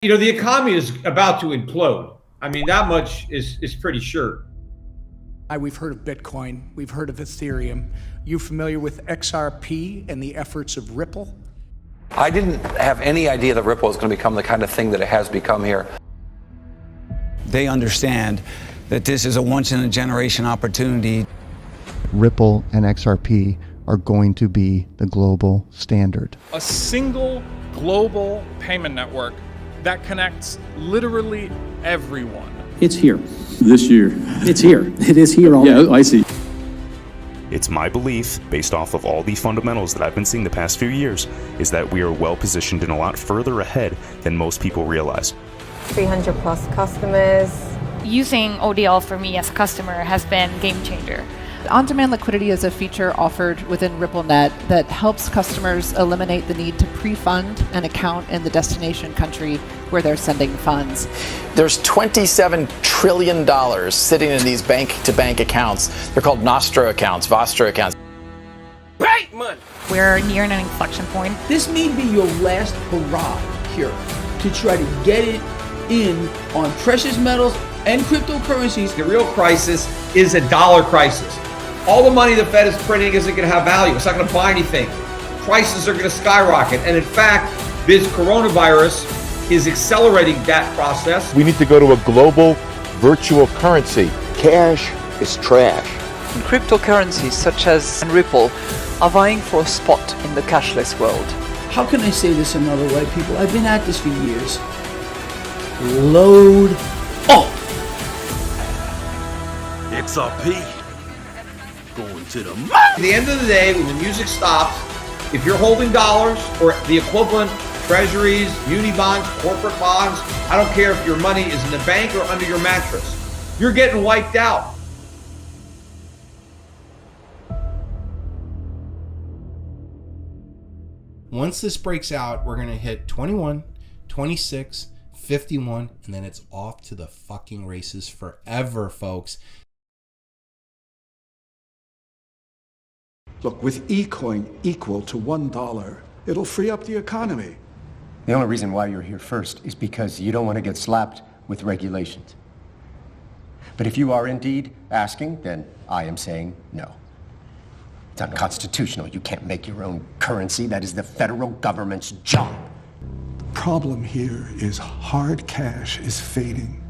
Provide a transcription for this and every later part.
You know, the economy is about to implode. I mean, that much is pretty sure. We've heard of Bitcoin. We've heard of Ethereum. You familiar with XRP and the efforts of Ripple? I didn't have any idea that Ripple was going to become the kind of thing that it has become here. They understand that this is a once-in-a-generation opportunity. Ripple and XRP are going to be the global standard. A single global payment network that connects literally everyone. It's here this year. It's here. It is here already. Yeah, I see. It's my belief, based off of all the fundamentals that I've been seeing the past few years, is that we are well positioned and a lot further ahead than most people realize. 300 plus customers. Using ODL for me as a customer has been game changer. On-demand liquidity is a feature offered within RippleNet that helps customers eliminate the need to pre-fund an account in the destination country where they're sending funds. There's $27 trillion sitting in these bank-to-bank accounts. They're called Nostro accounts, Vostro accounts. Right money! We're near an inflection point. This may be your last hurrah here to try to get it in on precious metals and cryptocurrencies. The real crisis is a dollar crisis. All the money the Fed is printing isn't going to have value. It's not going to buy anything. Prices are going to skyrocket. And in fact, this coronavirus is accelerating that process. We need to go to a global virtual currency. Cash is trash. Cryptocurrencies such as Ripple are vying for a spot in the cashless world. How can I say this another way, people? I've been at this for years. Load up. XRP. Going to the moon. At the end of the day, when the music stops, if you're holding dollars or the equivalent, treasuries, muni bonds, corporate bonds, I don't care if your money is in the bank or under your mattress, you're getting wiped out. Once this breaks out, we're going to hit 21, 26, 51, and then it's off to the fucking races forever, folks. Look, with eCoin equal to $1, it'll free up the economy. The only reason why you're here first is because you don't want to get slapped with regulations. But if you are indeed asking, then I am saying no. It's unconstitutional. You can't make your own currency. That is the federal government's job. The problem here is hard cash is fading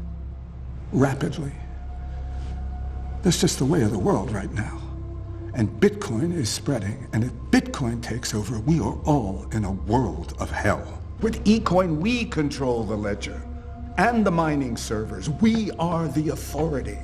rapidly. That's just the way of the world right now. And Bitcoin is spreading, and if Bitcoin takes over, we are all in a world of hell. With eCoin, we control the ledger and the mining servers. We are the authority.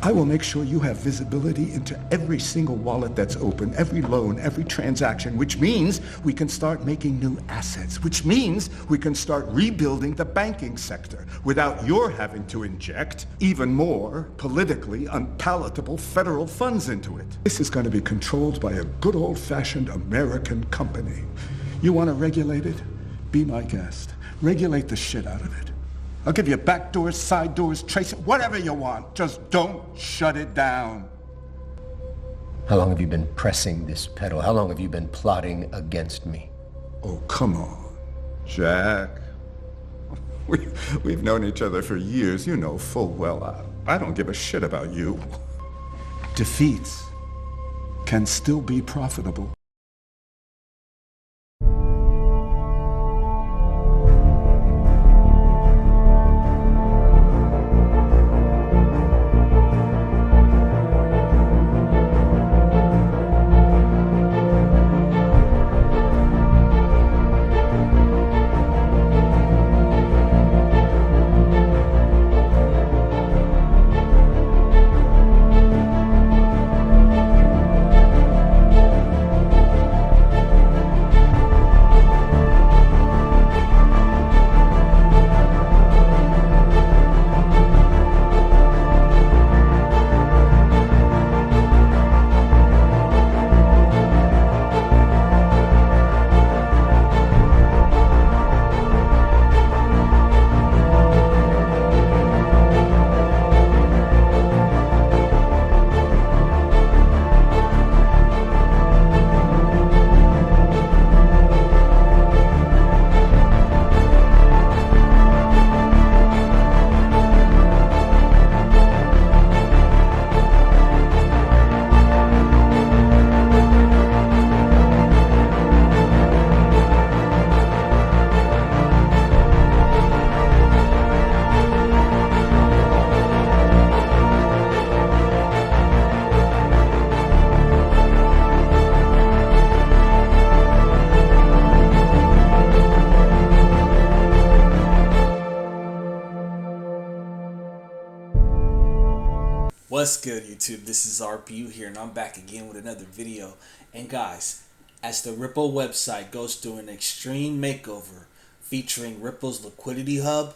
I will make sure you have visibility into every single wallet that's open, every loan, every transaction, which means we can start making new assets, which means we can start rebuilding the banking sector without your having to inject even more politically unpalatable federal funds into it. This is going to be controlled by a good old-fashioned American company. You want to regulate it? Be my guest. Regulate the shit out of it. I'll give you back doors, side doors, trace it, whatever you want. Just don't shut it down. How long have you been pressing this pedal? How long have you been plotting against me? Oh, come on, Jack. We've known each other for years. You know full well I don't give a shit about you. Defeats can still be profitable. What's good, YouTube? This is RPU here, and I'm back again with another video. And guys, as the Ripple website goes through an extreme makeover featuring Ripple's Liquidity Hub,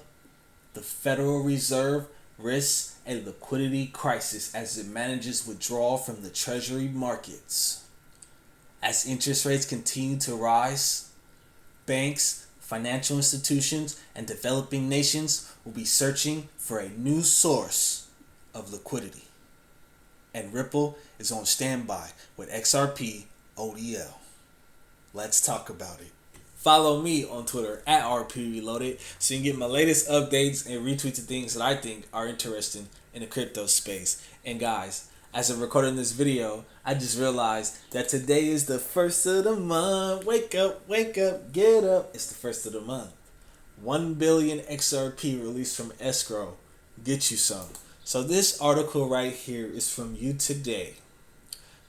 the Federal Reserve risks a liquidity crisis as it manages withdrawal from the Treasury markets. As interest rates continue to rise, banks, financial institutions, and developing nations will be searching for a new source of liquidity. And Ripple is on standby with XRP ODL. Let's talk about it. Follow me on Twitter at RPUReloaded so you can get my latest updates and retweets of things that I think are interesting in the crypto space. And guys, as I'm recording this video, I just realized that today is the first of the month. Wake up, get up. It's the first of the month. 1 billion XRP released from escrow. Get you some. So this article right here is from You Today.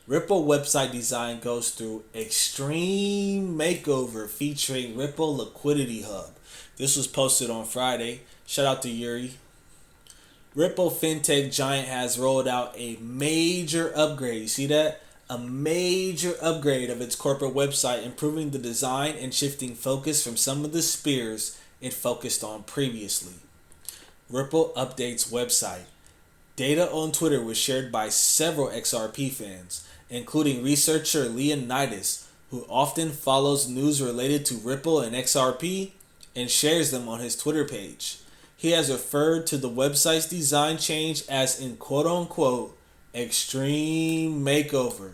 Ripple website design goes through extreme makeover featuring Ripple Liquidity Hub. This was posted on Friday. Shout out to Yuri. Ripple fintech giant has rolled out a major upgrade. You see that? A major upgrade of its corporate website, improving the design and shifting focus from some of the spears it focused on previously. Ripple updates website. Data on Twitter was shared by several XRP fans, including researcher Leonidas, who often follows news related to Ripple and XRP and shares them on his Twitter page. He has referred to the website's design change as in quote-unquote extreme makeover.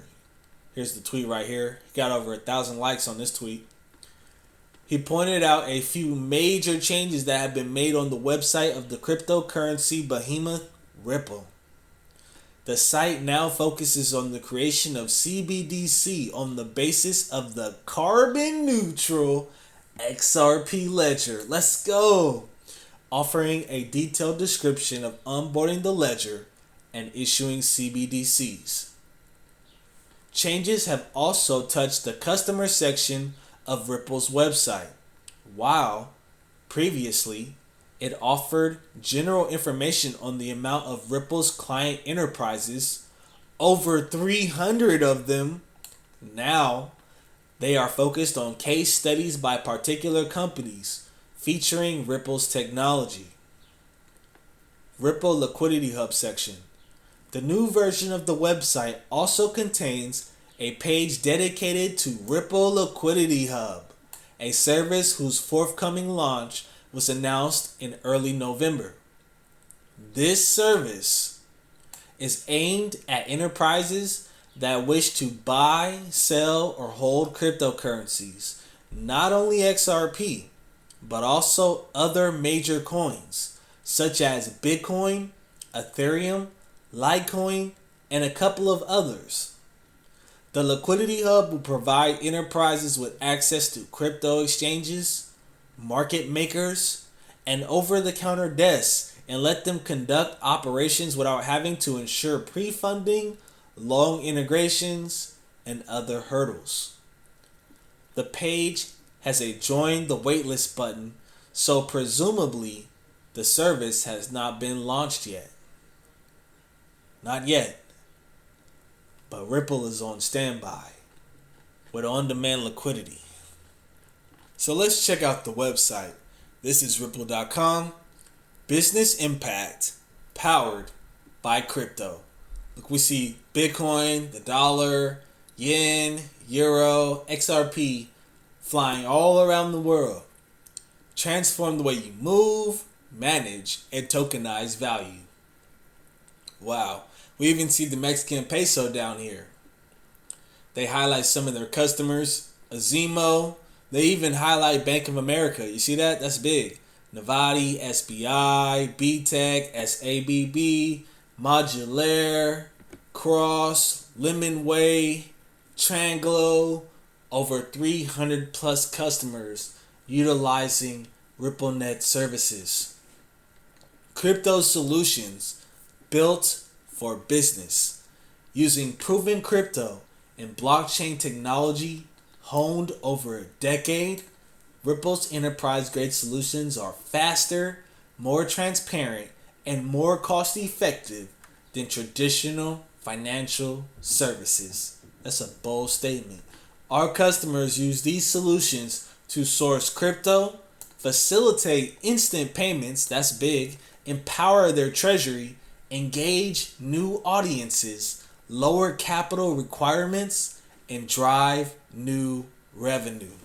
Here's the tweet right here. He got over 1,000 likes on this tweet. He pointed out a few major changes that have been made on the website of the cryptocurrency behemoth Ripple. The site now focuses on the creation of CBDC on the basis of the carbon neutral XRP ledger. Let's go! Offering a detailed description of onboarding the ledger and issuing CBDCs. Changes have also touched the customer section of Ripple's website, while previously it offered general information on the amount of Ripple's client enterprises, over 300 of them. Now, they are focused on case studies by particular companies featuring Ripple's technology. Ripple Liquidity Hub section. The new version of the website also contains a page dedicated to Ripple Liquidity Hub, a service whose forthcoming launch was announced in early November. This service is aimed at enterprises that wish to buy, sell, or hold cryptocurrencies, not only XRP, but also other major coins, such as Bitcoin, Ethereum, Litecoin, and a couple of others. The Liquidity Hub will provide enterprises with access to crypto exchanges, market makers, and over-the-counter desks, and let them conduct operations without having to ensure pre-funding, long integrations, and other hurdles. The page has a join the waitlist button, so presumably the service has not been launched yet. Not yet, but Ripple is on standby with on-demand liquidity. So let's check out the website. This is ripple.com. Business impact powered by crypto. Look, we see Bitcoin, the dollar, yen, euro, XRP flying all around the world. Transform the way you move, manage, and tokenize value. Wow. We even see the Mexican peso down here. They highlight some of their customers. Azimo. They even highlight Bank of America. You see that? That's big. Navati, SBI, BTEC, SABB, Modulaire, Cross, Lemonway, Tranglo. Over 300 plus customers utilizing RippleNet services. Crypto solutions built for business, using proven crypto and blockchain technology honed over a decade. Ripple's enterprise-grade solutions are faster, more transparent, and more cost-effective than traditional financial services. That's a bold statement. Our customers use these solutions to source crypto, facilitate instant payments, that's big, empower their treasury, engage new audiences, lower capital requirements, and drive new revenue.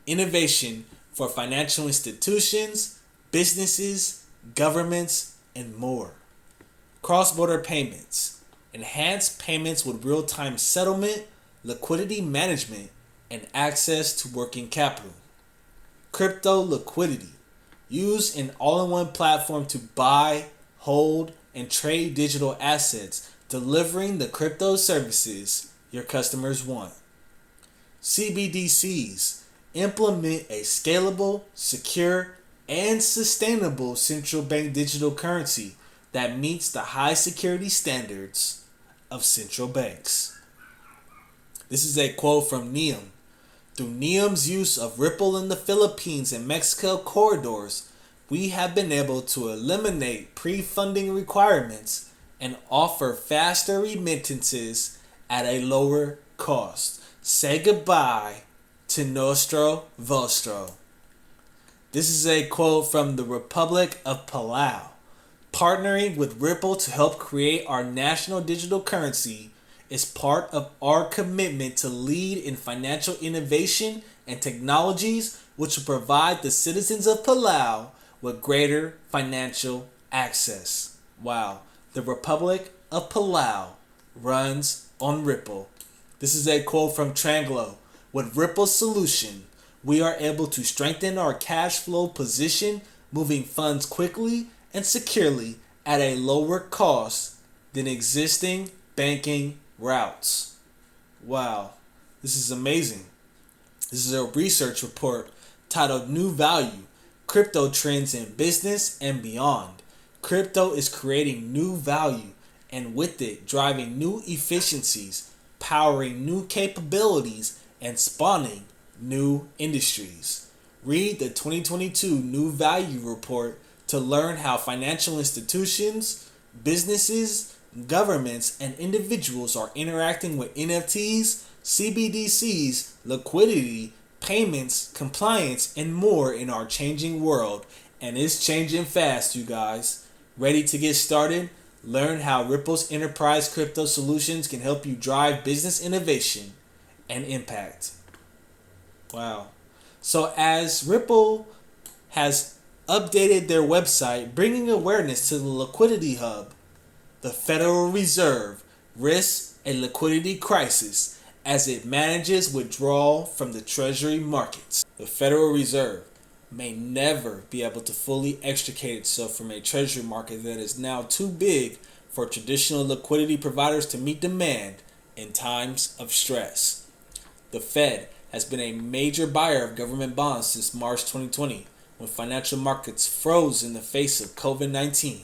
Innovation for financial institutions, businesses, governments, and more. Cross-border payments. Enhanced payments with real-time settlement, liquidity management, and access to working capital. Crypto liquidity. Use an all-in-one platform to buy, hold, and trade digital assets, delivering the crypto services your customers want. CBDCs. Implement a scalable, secure, and sustainable central bank digital currency that meets the high security standards of central banks. This is a quote from Neum. Through Neum's use of Ripple in the Philippines and Mexico corridors, we have been able to eliminate pre-funding requirements and offer faster remittances at a lower cost. Say goodbye to Nostro Vostro. This is a quote from the Republic of Palau. Partnering with Ripple to help create our national digital currency is part of our commitment to lead in financial innovation and technologies which will provide the citizens of Palau with greater financial access. Wow. The Republic of Palau runs on Ripple. This is a quote from Tranglo. With Ripple's solution, we are able to strengthen our cash flow position, moving funds quickly and securely at a lower cost than existing banking routes. Wow, this is amazing. This is a research report titled New Value, Crypto Trends in Business and Beyond. Crypto is creating new value and with it driving new efficiencies, powering new capabilities, and spawning new industries. Read the 2022 New Value Report to learn how financial institutions, businesses, governments, and individuals are interacting with NFTs, CBDCs, liquidity, payments, compliance, and more in our changing world. And it's changing fast, you guys. Ready to get started? Learn how Ripple's enterprise crypto solutions can help you drive business innovation and impact. Wow. So as Ripple has updated their website, bringing awareness to the Liquidity Hub, the Federal Reserve risks a liquidity crisis as it manages withdrawal from the Treasury markets. The Federal Reserve may never be able to fully extricate itself from a Treasury market that is now too big for traditional liquidity providers to meet demand in times of stress. The Fed has been a major buyer of government bonds since March 2020, when financial markets froze in the face of COVID-19.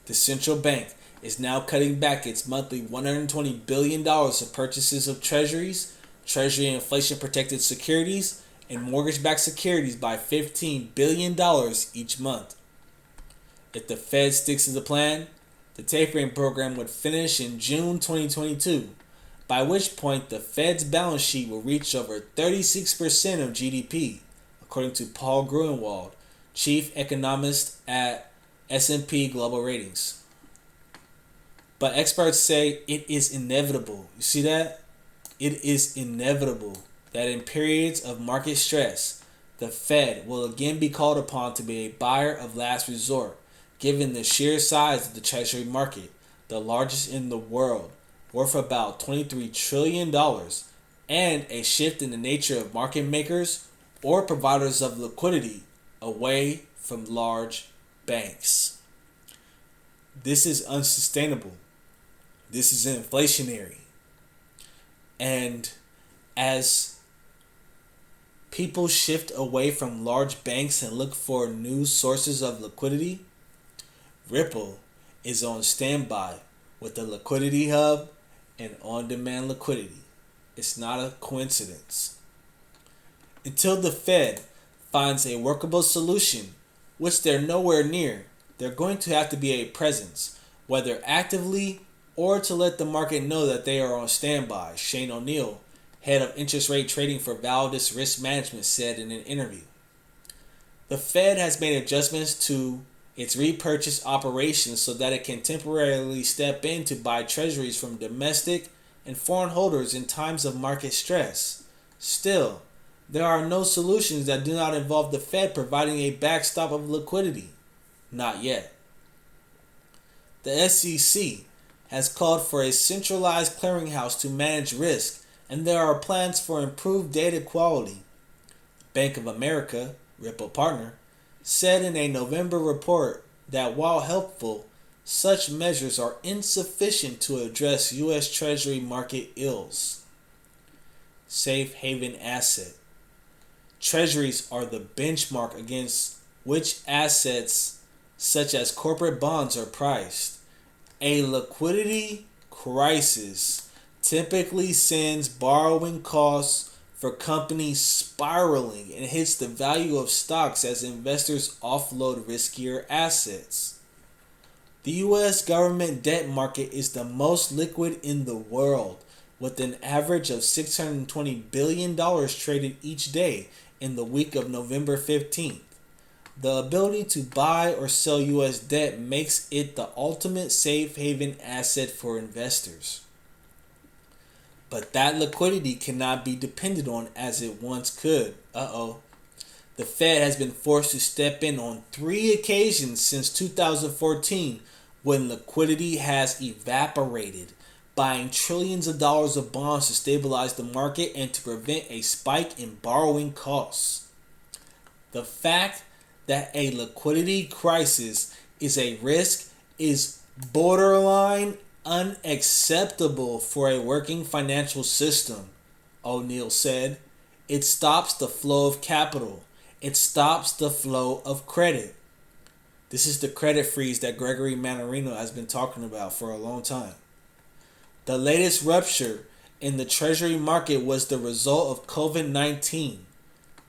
The central bank is now cutting back its monthly $120 billion of purchases of treasuries, treasury inflation-protected securities, and mortgage-backed securities by $15 billion each month. If the Fed sticks to the plan, the tapering program would finish in June 2022, by which point the Fed's balance sheet will reach over 36% of GDP, according to Paul Gruenwald, chief economist at S&P Global Ratings. But experts say it is inevitable. You see that? It is inevitable that in periods of market stress, the Fed will again be called upon to be a buyer of last resort, given the sheer size of the Treasury market, the largest in the world, worth about $23 trillion, and a shift in the nature of market makers or providers of liquidity away from large banks. This is unsustainable. This is inflationary. And as people shift away from large banks and look for new sources of liquidity, Ripple is on standby with the Liquidity Hub and on-demand liquidity. It's not a coincidence. Until the Fed finds a workable solution, which they're nowhere near, they're going to have to be a presence, whether actively or to let the market know that they are on standby, Shane O'Neill, head of interest rate trading for Validus Risk Management, said in an interview. The Fed has made adjustments to its repurchase operations so that it can temporarily step in to buy treasuries from domestic and foreign holders in times of market stress. Still, there are no solutions that do not involve the Fed providing a backstop of liquidity. Not yet. The SEC has called for a centralized clearinghouse to manage risk, and there are plans for improved data quality. Bank of America, Ripple partner, said in a November report that while helpful, such measures are insufficient to address U.S. Treasury market ills. Safe haven asset. Treasuries are the benchmark against which assets such as corporate bonds are priced. A liquidity crisis typically sends borrowing costs for companies spiraling and hits the value of stocks as investors offload riskier assets. The U.S. government debt market is the most liquid in the world, with an average of $620 billion traded each day in the week of November 15th. The ability to buy or sell U.S. debt makes it the ultimate safe haven asset for investors. But that liquidity cannot be depended on as it once could. The Fed has been forced to step in on 3 occasions since 2014 when liquidity has evaporated, buying trillions of dollars of bonds to stabilize the market and to prevent a spike in borrowing costs. The fact that a liquidity crisis is a risk is borderline unacceptable for a working financial system, O'Neill said. It stops the flow of capital. It stops the flow of credit. This is the credit freeze that Gregory Mannarino has been talking about for a long time. The latest rupture in the Treasury market was the result of COVID-19.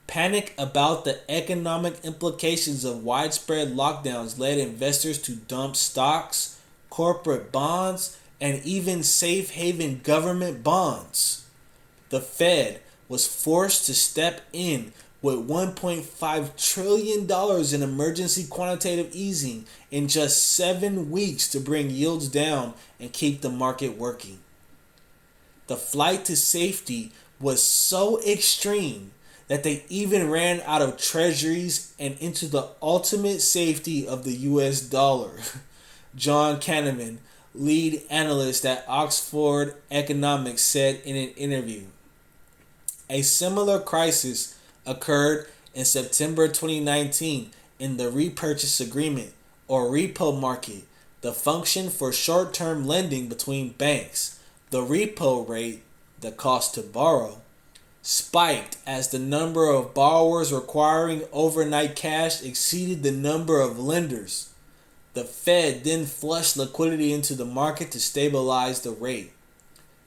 Panic about the economic implications of widespread lockdowns led investors to dump stocks, corporate bonds, and even safe haven government bonds. The Fed was forced to step in with $1.5 trillion in emergency quantitative easing in just 7 weeks to bring yields down and keep the market working. The flight to safety was so extreme that they even ran out of treasuries and into the ultimate safety of the US dollar. John Kahneman, lead analyst at Oxford Economics, said in an interview. A similar crisis occurred in September 2019 in the repurchase agreement, or repo market, the function for short-term lending between banks. The repo rate, the cost to borrow, spiked as the number of borrowers requiring overnight cash exceeded the number of lenders. The Fed then flushed liquidity into the market to stabilize the rate.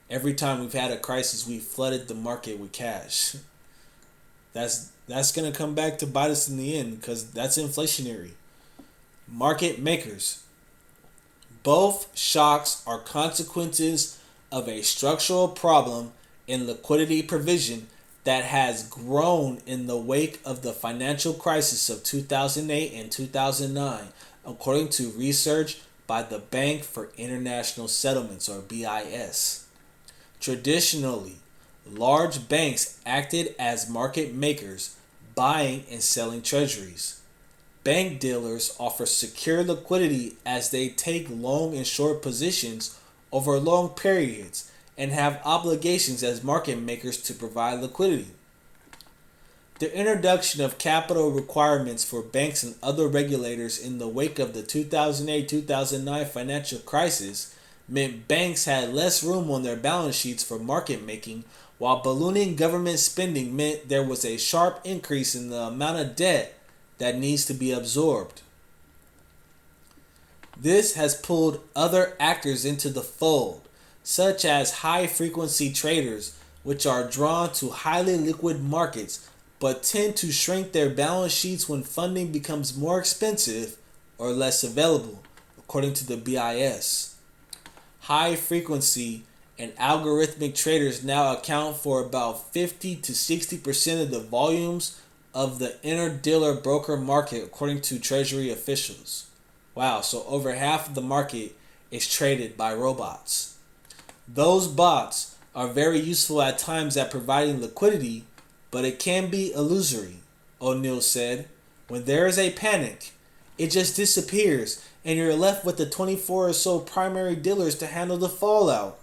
Every time we've had a crisis, we've flooded the market with cash. That's going to come back to bite us in the end because that's inflationary. Market makers. Both shocks are consequences of a structural problem in liquidity provision that has grown in the wake of the financial crisis of 2008 and 2009, according to research by the Bank for International Settlements, or BIS. Traditionally, large banks acted as market makers, buying and selling treasuries. Bank dealers offer secure liquidity as they take long and short positions over long periods and have obligations as market makers to provide liquidity. The introduction of capital requirements for banks and other regulators in the wake of the 2008-2009 financial crisis meant banks had less room on their balance sheets for market making, while ballooning government spending meant there was a sharp increase in the amount of debt that needs to be absorbed. This has pulled other actors into the fold, such as high-frequency traders, which are drawn to highly liquid markets but tend to shrink their balance sheets when funding becomes more expensive or less available, according to the BIS. High frequency and algorithmic traders now account for about 50 to 60% of the volumes of the inter-dealer broker market, according to Treasury officials. Wow, so over half of the market is traded by robots. Those bots are very useful at times at providing liquidity, but it can be illusory, O'Neill said. When there is a panic, it just disappears and you're left with the 24 or so primary dealers to handle the fallout.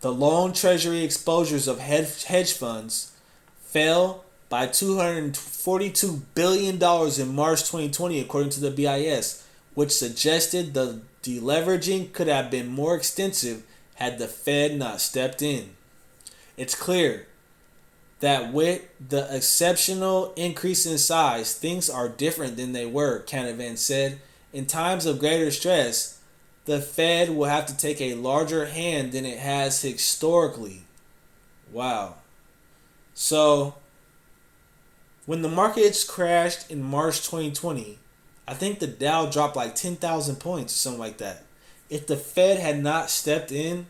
The long treasury exposures of hedge funds fell by $242 billion in March 2020, according to the BIS, which suggested the deleveraging could have been more extensive had the Fed not stepped in. It's clear that with the exceptional increase in size, things are different than they were, Canavan said. In times of greater stress, the Fed will have to take a larger hand than it has historically. Wow. So, when the markets crashed in March 2020, I think the Dow dropped like 10,000 points or something like that. If the Fed had not stepped in,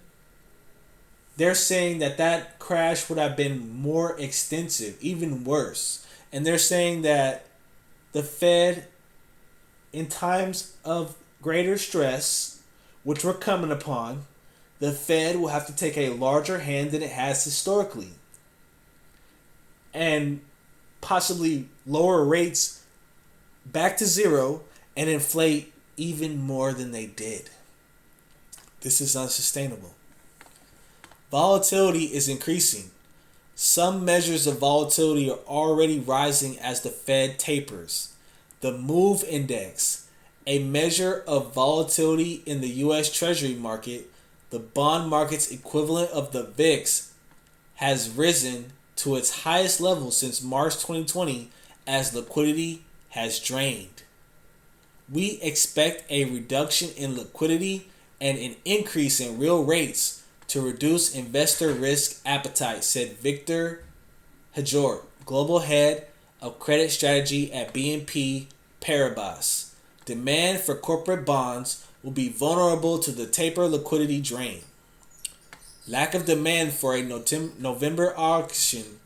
they're saying that that crash would have been more extensive, even worse. And they're saying that the Fed, in times of greater stress, which we're coming upon, the Fed will have to take a larger hand than it has historically. And possibly lower rates back to zero and inflate even more than they did. This is unsustainable. Volatility is increasing. Some measures of volatility are already rising as the Fed tapers. The MOVE Index, a measure of volatility in the U.S. Treasury market, the bond market's equivalent of the VIX, has risen to its highest level since March 2020 as liquidity has drained. We expect a reduction in liquidity and an increase in real rates to reduce investor risk appetite, said Victor Hajort, global head of credit strategy at BNP Paribas. Demand for corporate bonds will be vulnerable to the taper liquidity drain. Lack of demand for a November auction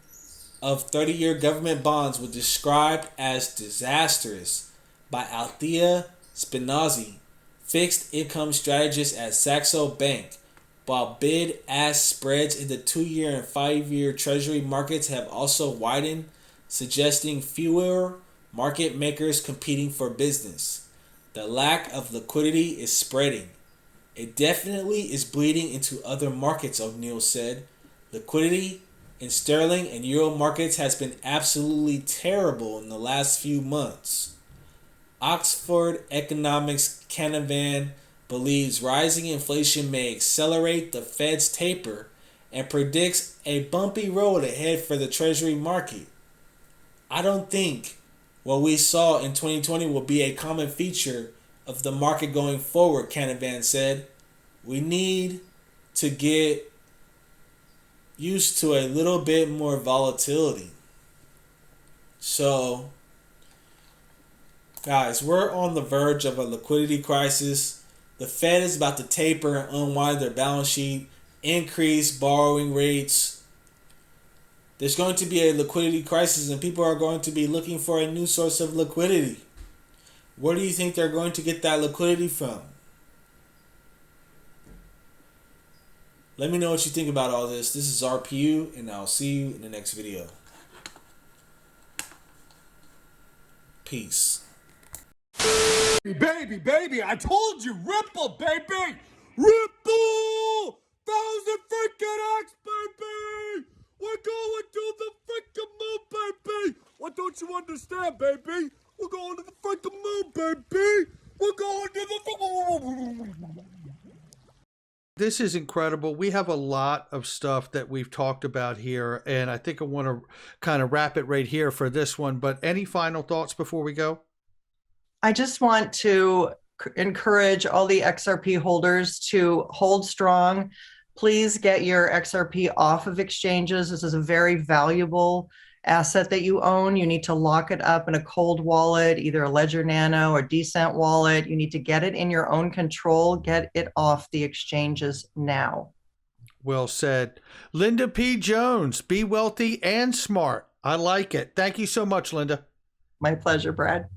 of 30-year government bonds was described as disastrous by Althea Spinazzi, fixed income strategist at Saxo Bank, while bid-ask spreads in the 2-year and 5-year Treasury markets have also widened, suggesting fewer market makers competing for business. The lack of liquidity is spreading. It definitely is bleeding into other markets, O'Neill said. Liquidity in sterling and euro markets has been absolutely terrible in the last few months. Oxford Economics Canavan believes rising inflation may accelerate the Fed's taper and predicts a bumpy road ahead for the Treasury market. I don't think what we saw in 2020 will be a common feature of the market going forward, Canavan said. We need to get used to a little bit more volatility. So, guys, we're on the verge of a liquidity crisis. The Fed is about to taper and unwind their balance sheet, increase borrowing rates. There's going to be a liquidity crisis and people are going to be looking for a new source of liquidity. Where do you think they're going to get that liquidity from? Let me know what you think about all this. This is RPU, and I'll see you in the next video. Peace. Baby, I told you, Ripple, baby! Ripple! 1,000 freaking X, baby! We're going to the freaking moon, baby! What don't you understand, baby? We're going to the freaking moon, baby! We're going to the... This is incredible. We have a lot of stuff that we've talked about here, and I think I want to kind of wrap it right here for this one. But any final thoughts before we go? I just want to encourage all the XRP holders to hold strong. Please get your XRP off of exchanges. This is a very valuable asset that you own. You need to lock it up in a cold wallet, either a Ledger Nano or Decent wallet. You need to get it in your own control, get it off the exchanges now. Well said. Linda P. Jones, be wealthy and smart. I like it. Thank you so much, Linda. My pleasure, Brad.